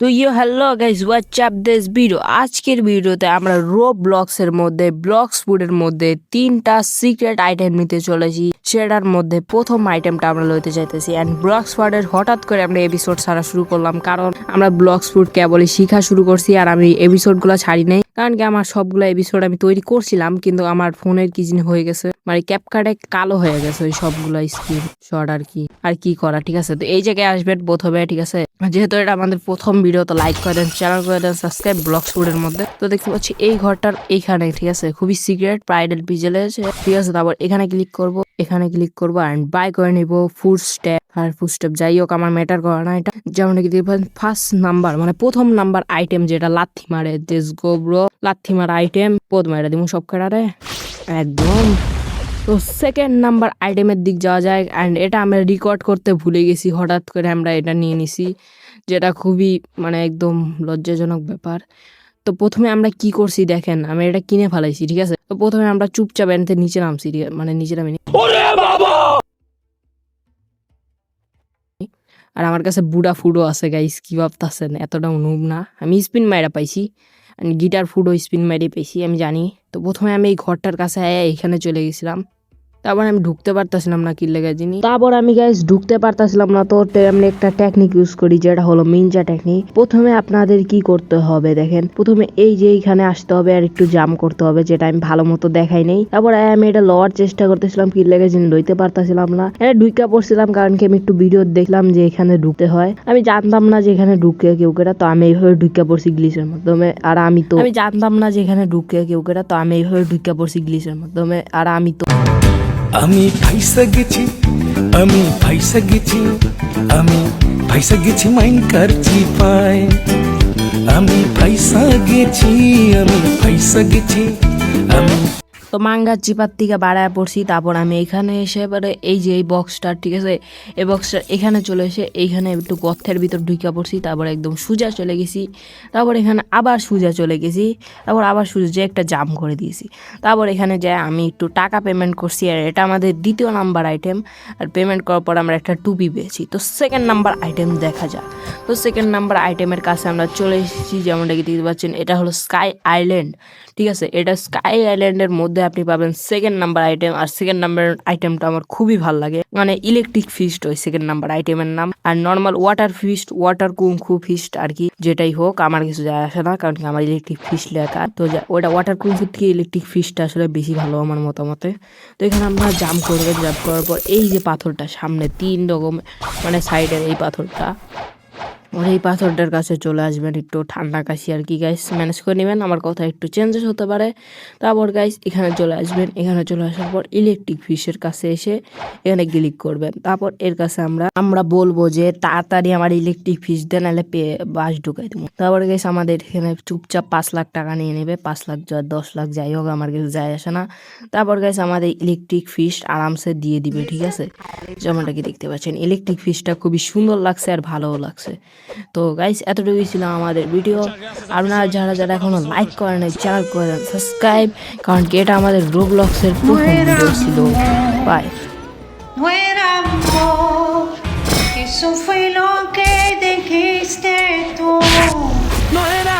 তো hello guys, WhatsApp this video. আজকের ভিডিওতে আমরা রোবলক্সের মধ্যে ব্লক্স ফুডের মধ্যে 3টা সিক্রেট আইটেম নিতে চলেছি। সেটার মধ্যে প্রথম আইটেমটা আমরা লইতে চাইতেছি। অ্যান্ড ব্লক্স ফুডের হঠাৎ করে আমরা এপিসোড ছাড়া শুরু করলাম, কারণ আমরা ব্লক্স ফুড কেবলই শিখা শুরু করছি। আর আমি এপিসোডগুলো ছাড়ি নাই, কারণ কি আমার সবগুলো এপিসোড আমি তৈরি করছিলাম, কিন্তু আমার ফোনের কি জিনিস হয়ে গেছে, মানে ক্যাপকার্ডে কালো হয়ে গেছে ওই সবগুলো স্ক্রিন শট। আর কি করা, ঠিক আছে। তো এই জায়গায় আসবেন প্রথমে, ঠিক আছে। যেহেতু এটা আমাদের প্রথম ভিডিও, তো লাইক করে দেন, চ্যানেল করে দেন সাবস্ক্রাইব ব্লগস ফুডের মধ্যে। তো দেখতে পাচ্ছি এই ঘরটার এইখানে, ঠিক আছে, খুবই সিক্রেট প্রাইডেল পিজেল আছে, ঠিক আছে। তারপর এখানে ক্লিক করবো অ্যান্ড বাই করে নিবো ফুড স্টেপ। আর ফুড স্টেপ যাই হোক, আমার ম্যাটার করে না এটা। যেমন কি দেখবেন ফার্স্ট নাম্বার, মানে প্রথম নাম্বার আইটেম যেটা লাথি মারে, দেশ গোব্রো লাথি মারা আইটেম পদ মারা দিব সব কেটারে একদম। তো সেকেন্ড নাম্বার আইটেমের দিক যাওয়া যায়। অ্যান্ড এটা আমরা রেকর্ড করতে ভুলে গেছি, হঠাৎ করে আমরা এটা নিয়ে নিছি, যেটা খুবই মানে একদম লজ্জাজনক ব্যাপার। তো প্রথমে আমরা কি করছি দেখেন, আমি এটা কিনে ফেলাইছি, ঠিক আছে। তো প্রথমে আমরা চুপচাপ এনতে নিচে নামছি, মানে নিচে নামিনি। আর আমার কাছে বুড়া ফুডও আছে গাইস, কি ভাবতাছেন, এতটাও নুব না। আমি স্পিন মাইরা পাইছি, গিটার ফুডও স্পিন মাইরে পেয়েছি, আমি জানি। তো প্রথমে আমি এই ঘরটার কাছে এখানে চলে গেছিলাম। তারপর আমি ঢুকতে পারতাছিলাম না, কি লেগে যিনি। তারপর আমি গাইস ঢুকতে পারতাছিলাম না, তো আমি একটা টেকনিক ইউজ করি, যেটা হলো মিনজা টেকনিক। প্রথমে আপনাদের কি করতে হবে দেখেন, প্রথমে এই যে এইখানে আসতে হবে আর একটু জাম করতে হবে, যেটা আমি ভালো মতো দেখাই নেই। তারপর আমি এটা লওয়ার চেষ্টা করতেছিলাম, কি লেগে যিনি লইতে পারতাছিলাম না। এটা ঢুকা পড়ছিলাম, কারণ কি আমি একটু ভিডিও দেখলাম যে এখানে ঢুকতে হয়। আমি জানতাম না যে এখানে ঢুকে কেউ কেটা, তো আমি এইভাবে ঢুকা পড়ছি গ্লিচের মাধ্যমে। আর আমি জানতাম না যে এখানে ঢুকে কেউ কেটা, তো আমি এইভাবে ঢুকা পড়ছি গ্লিচের মাধ্যমে। আর আমি ফাইসা গেছি, আমি ফাইসা গেছি, আমি ফাইসা গেছি মাইনকার চিপায়। আমি ফাইসা গেছি, আমি ফাইসা গেছি, আমি তো মাঙ্গার চিপার থেকে বাড়ায় পড়ছি। তারপর আমি এখানে এসে এবারে এই যে এই বক্সটা, ঠিক আছে, এই বক্সটা এখানে চলে এসে এইখানে একটু গর্তের ভিতর ঢুকা পড়ছি। তারপর একদম সোজা চলে গেছি। তারপর এখানে আবার সোজা চলে গেছি। তারপর আবার সোজা যে একটা জাম করে দিয়েছি। তারপর এখানে যায় আমি একটু টাকা পেমেন্ট করছি। আর এটা আমাদের দ্বিতীয় নাম্বার আইটেম। আর পেমেন্ট করার পর আমরা একটা টুপি পেয়েছি। তো সেকেন্ড নাম্বার আইটেম দেখা যাক। তো সেকেন্ড নাম্বার আইটেমের কাছে আমরা চলে এসেছি, যেমনটা কি দেখতে পাচ্ছেন, এটা হলো স্কাই আইল্যান্ড, ঠিক আছে। এটা স্কাই আইল্যান্ডের মধ্যে আপনি পাবেন সেকেন্ড নাম্বার আইটেম। আর সেকেন্ড নাম্বার আইটেমটা আমার খুবই ভালো লাগে, মানে ইলেকট্রিক ফিস্ট ওই সেকেন্ড নাম্বার আইটেমের নাম। আর normal water fist, water kung fu fist, আর কি যেটাই হোক আমার কিছু যায় আসে না, কারণ কি আমার ইলেকট্রিক ফিস্ট লেখা। তো ওটা ওয়াটার কুংফু থেকে ইলেকট্রিক ফিস্টটা আসলে বেশি ভালো আমার মতামতে। তো এখানে আমরা জাম্প করবেন, জাম্প করার পর এই যে পাথরটা সামনে 3 রকম, মানে সাইডের এই পাথরটা, ওর এই পাথরটার কাছে চলে আসবেন। একটু ঠান্ডা কাশি আর কি গাইস ম্যানেজ করে নেবেন, আমার কথা একটু চেঞ্জেস হতে পারে। তারপর গাইস এখানে চলে আসবেন। এখানে চলে আসার পর ইলেকট্রিক ফিশের কাছে এসে এখানে ক্লিক করবেন। তারপর এর কাছে আমরা বলবো যে তাড়াতাড়ি আমার ইলেকট্রিক ফিশ দেন, নাহলে বাস ঢুকাই দেবো। তারপর গাইস আমাদের এখানে চুপচাপ 5 লাখ টাকা নিয়ে নেবে, 5 লাখ 10 লাখ যাই হোক, আমার কিছু যায় আসে না। তারপর গাইস আমাদের ইলেকট্রিক ফিশ আরামসে দিয়ে দিবে, ঠিক আছে। যেমনটা কি দেখতে পাচ্ছেন, ইলেকট্রিক ফিশটা খুবই সুন্দর লাগছে আর ভালোও লাগছে। তো গাইস এতটুকুই ছিল আমাদের ভিডিও। আপনারা যারা এখনো লাইক করেন, চ্যানেল করেন সাবস্ক্রাইব, কারণ কি এটা আমাদের রোবলক্সের প্রথম ভিডিও ছিল। By. No era amor, eso fue lo que dijiste tú. no era